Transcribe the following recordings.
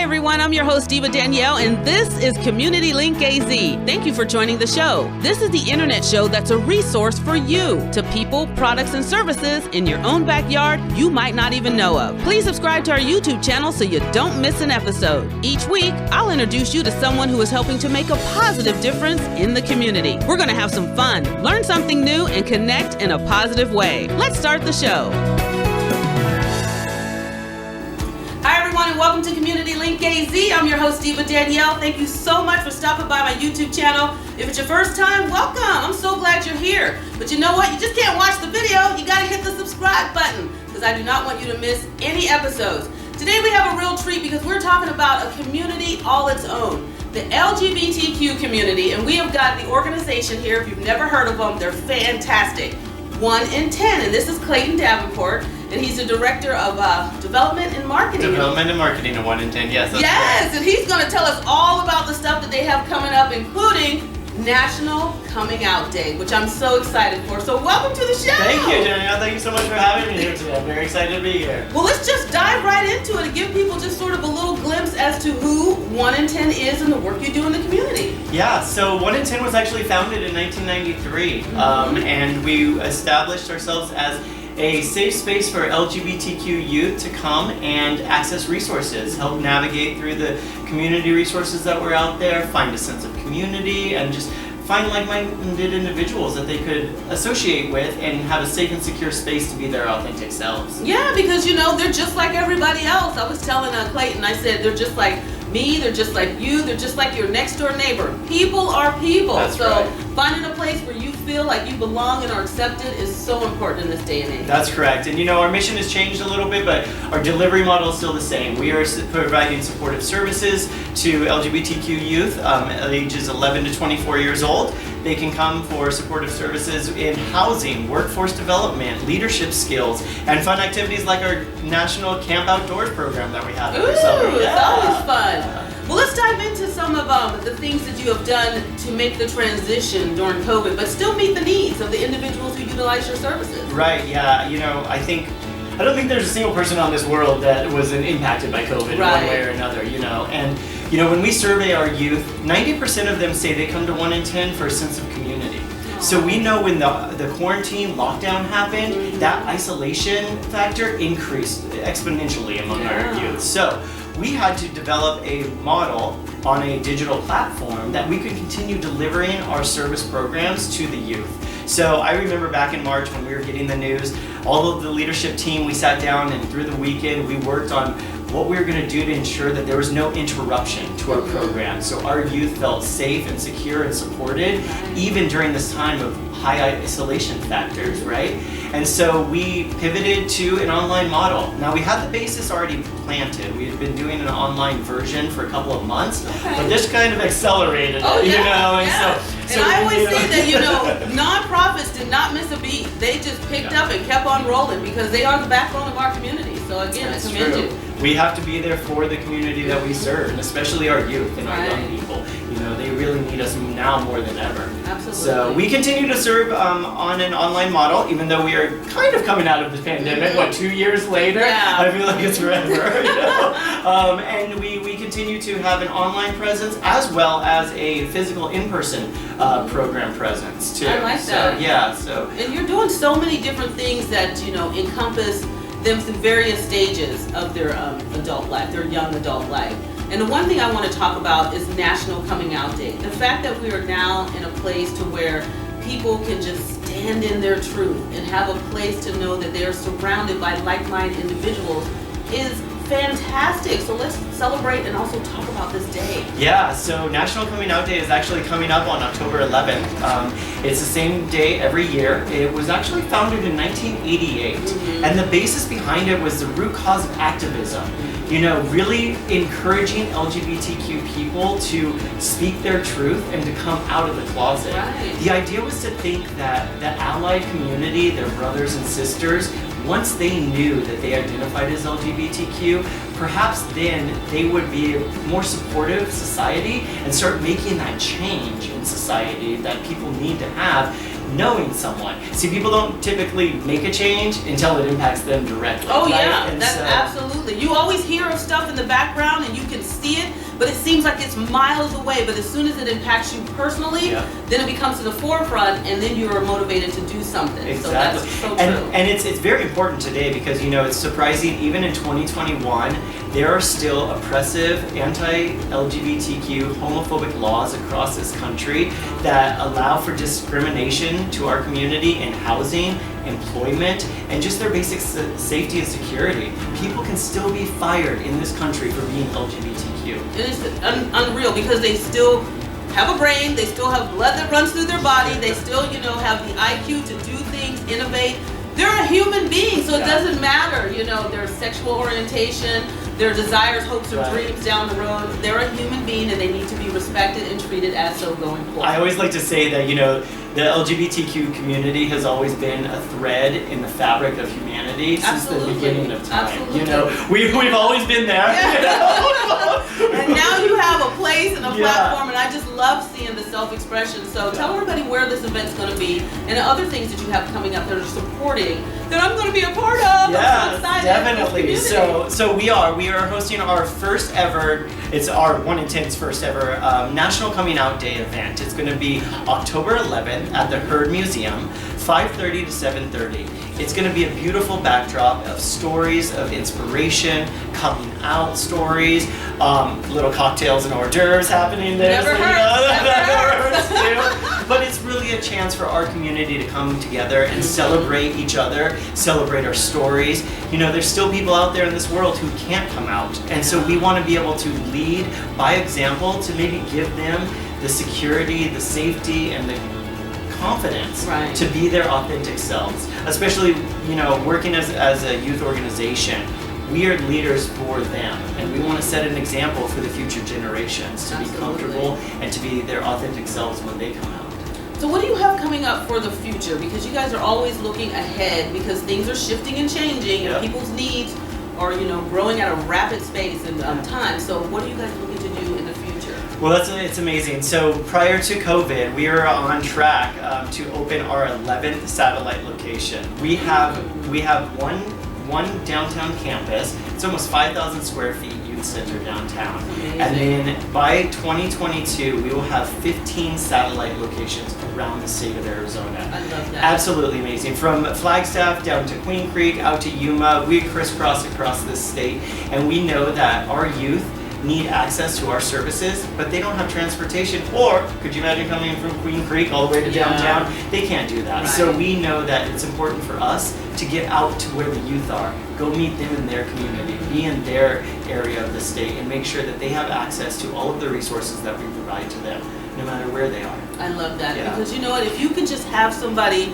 Hi everyone, I'm your host Diva Danielle, and this is Community Link AZ. Thank you for joining the show. This is the internet show that's a resource for you to people, products, and services in your own backyard you might not even know of. Please subscribe to our YouTube channel so you don't miss an episode. Each week, I'll introduce you to someone who is helping to make a positive difference in the community. We're going to have some fun, learn something new, and connect in a positive way. Let's start the show. Hi everyone, and welcome to Community Link AZ. I'm your host Diva Danielle. Thank you so much for stopping by my YouTube channel. If it's your first time, welcome. I'm so glad you're here. But you know what? You just can't watch the video. You gotta hit the subscribe button because I do not want you to miss any episodes. Today we have a real treat because we're talking about a community all its own, the LGBTQ community, and we have got the organization here. If you've never heard of them, they're fantastic. 1 in 10, and this is Clayton Davenport, and he's the director of development and marketing. Development and marketing at 1 in 10, yes. That's yes, right. And he's going to tell us all about the stuff that they have coming up, including National Coming Out Day, which I'm so excited for. So welcome to the show. Thank you, Danielle. Thank you so much for having me here today. I'm very excited to be here. Well, let's just dive right into it and give people just sort of a little glimpse as to who 1 in 10 is and the work you do in the community. Yeah, so 1 in 10 was actually founded in 1993, and we established ourselves as a safe space for LGBTQ youth to come and access resources, help navigate through the community resources that were out there, find a sense of community, and just find like-minded individuals that they could associate with and have a safe and secure space to be their authentic selves. Yeah, because you know, they're just like everybody else. I was telling Clayton, I said they're just like me, they're just like you, they're just like your next door neighbor. People are people. That's so right. Finding a place where you feel like you belong and are accepted is so important in this day and age. That's correct. And you know, our mission has changed a little bit, but our delivery model is still the same. We are providing supportive services to LGBTQ youth ages 11 to 24 years old. They can come for supportive services in housing, workforce development, leadership skills, and fun activities like our National Camp Outdoors program that we have every summer. It's always fun. Well, let's dive into some of the things that you have done to make the transition during COVID, but still meet the needs of the individuals who utilize your services. Right, yeah. You know, I don't think there's a single person on this world that wasn't impacted by COVID Right. one way or another, you know. And, you know, when we survey our youth, 90% of them say they come to 1 in 10 for a sense of community. So we know when the quarantine lockdown happened, that isolation factor increased exponentially among our youth. So we had to develop a model on a digital platform that we could continue delivering our service programs to the youth. So I remember back in March when we were getting the news, all of the leadership team, we sat down and through the weekend we worked on what we were going to do to ensure that there was no interruption to our program. So our youth felt safe and secure and supported even during this time of high isolation factors, right? And so we pivoted to an online model. Now we had the basis already planted. We had been doing an online version for a couple of months, but this kind of accelerated it, you know? And so I always say that, you know, nonprofits did not miss a beat. They just picked up and kept on rolling because they are the backbone of our community. So again, I commend you. We have to be there for the community that we serve, and especially our youth and our young people. You know, they really need us now more than ever. Absolutely. So we continue to serve on an online model, even though we are kind of coming out of this pandemic. What, 2 years later? Yeah. I feel like it's forever. You know? And we continue to have an online presence as well as a physical in-person program presence too. I like that. So, yeah. So. And you're doing so many different things that, you know, encompass them through various stages of their adult life, their young adult life. And the one thing I want to talk about is National Coming Out Day. The fact that we are now in a place to where people can just stand in their truth and have a place to know that they are surrounded by like-minded individuals is fantastic. So let's celebrate and also talk about this day. Yeah, so National Coming Out Day is actually coming up on October 11th. It's the same day every year. It was actually founded in 1988, and the basis behind it was the root cause of activism. You know, really encouraging LGBTQ people to speak their truth and to come out of the closet. Right. The idea was to think that the allied community, their brothers and sisters, once they knew that they identified as LGBTQ, perhaps then they would be a more supportive society and start making that change in society that people need to have knowing someone. See, people don't typically make a change until it impacts them directly. Oh, right? yeah, And that's so, absolutely. You always hear of stuff in the background and you can see it, but it seems like it's miles away. But as soon as it impacts you personally, then it becomes to the forefront, and then you're motivated to do something. Exactly. So that's so true. And it's very important today because, it's surprising, even in 2021, there are still oppressive anti-LGBTQ homophobic laws across this country that allow for discrimination to our community in housing, employment, and just their basic safety and security. People can still be fired in this country for being LGBTQ. It is unreal because they still have a brain, they still have blood that runs through their body, they still, have the IQ to do things, innovate. They're a human being, so it doesn't matter, their sexual orientation, their desires, hopes, or dreams down the road. They're a human being and they need to be respected and treated as so going forward. I always like to say that, the LGBTQ community has always been a thread in the fabric of humanity since the beginning of time. Absolutely. We've always been there. And now you have a place and a platform, and I just love seeing the self-expression. So tell everybody where this event's going to be and other things that you have coming up that are supporting that I'm going to be a part of. Yeah, I'm so excited. definitely. So we are hosting our first ever. It's our 1 in 10's first ever National Coming Out Day event. It's going to be October 11th at the Heard Museum, 5:30 to 7:30. It's going to be a beautiful backdrop of stories of inspiration, coming out stories, little cocktails and hors d'oeuvres happening there. Never hurts. Too. But it's really a chance for our community to come together and celebrate each other, celebrate our stories. There's still people out there in this world who can't come out, and so we want to be able to lead by example to maybe give them the security, the safety, and the confidence to be their authentic selves. Especially, working as a youth organization, we are leaders for them, and we want to set an example for the future generations to be comfortable and to be their authentic selves when they come out. So what do you have coming up for the future? Because you guys are always looking ahead because things are shifting and changing and people's needs are, growing at a rapid pace and time. So what are you guys looking to do in the future? Well, it's amazing. So prior to COVID, we are on track to open our 11th satellite location. We have one downtown campus. It's almost 5,000 square feet, youth center downtown. Amazing. And then by 2022, we will have 15 satellite locations around the state of Arizona. I love that. Absolutely amazing. From Flagstaff down to Queen Creek, out to Yuma, we crisscross across this state, and we know that our youth need access to our services, but they don't have transportation. Or could you imagine coming from Queen Creek all the way to downtown? They can't do that. So we know that it's important for us to get out to where the youth are, go meet them in their community, be in their area of the state, and make sure that they have access to all of the resources that we provide to them, no matter where they are. I love that because you know what? If you can just have somebody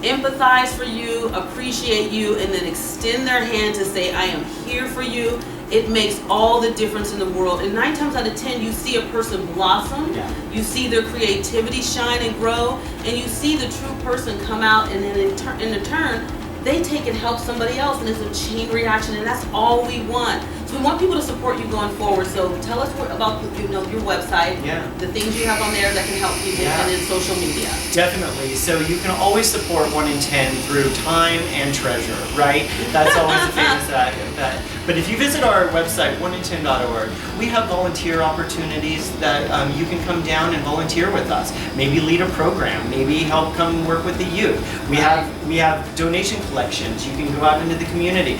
empathize for you, appreciate you, and then extend their hand to say, I am here for you, it makes all the difference in the world. And 9 times out of 10, you see a person blossom, you see their creativity shine and grow, and you see the true person come out, and then in turn, they take and help somebody else, and it's a chain reaction, and that's all we want. So we want people to support you going forward. So tell us about your website, the things you have on there that can help people, and then social media. Definitely. So you can always support 1 in 10 through time and treasure, right? That's always a famous that. But if you visit our website, 1in10.org, we have volunteer opportunities that you can come down and volunteer with us. Maybe lead a program, maybe help come work with the youth. We have donation collections. You can go out into the community.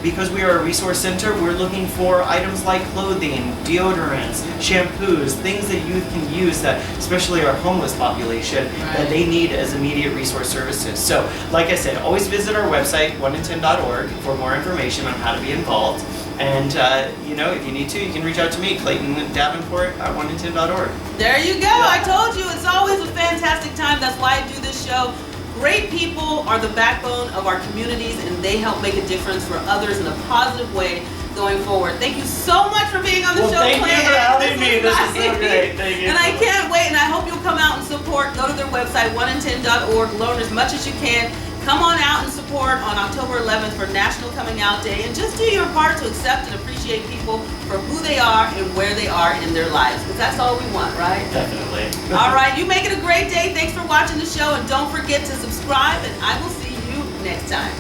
Because we are a resource center, we're looking for items like clothing, deodorants, shampoos, things that youth can use, that especially our homeless population, that they need as immediate resource services. So, like I said, always visit our website, 1in10.org, for more information on how to be involved. And, if you need to, you can reach out to me, Clayton Davenport at 1in10.org. There you go. I told you, it's always a fantastic time. That's why I do this show. Great people are the backbone of our communities, and they help make a difference for others in a positive way going forward. Thank you so much for being on the show. Thank you for having me. This is so great. Thank you. And I can't wait, and I hope you'll come out and support. Go to their website, 1in10.org. Learn as much as you can. Come on out and support on October 11th for National Coming Out Day, and just do your part to accept and appreciate people for who they are and where they are in their lives, because that's all we want, right? Definitely. All right, you make it a great day. Thanks for watching the show, and don't forget to subscribe, and I will see you next time.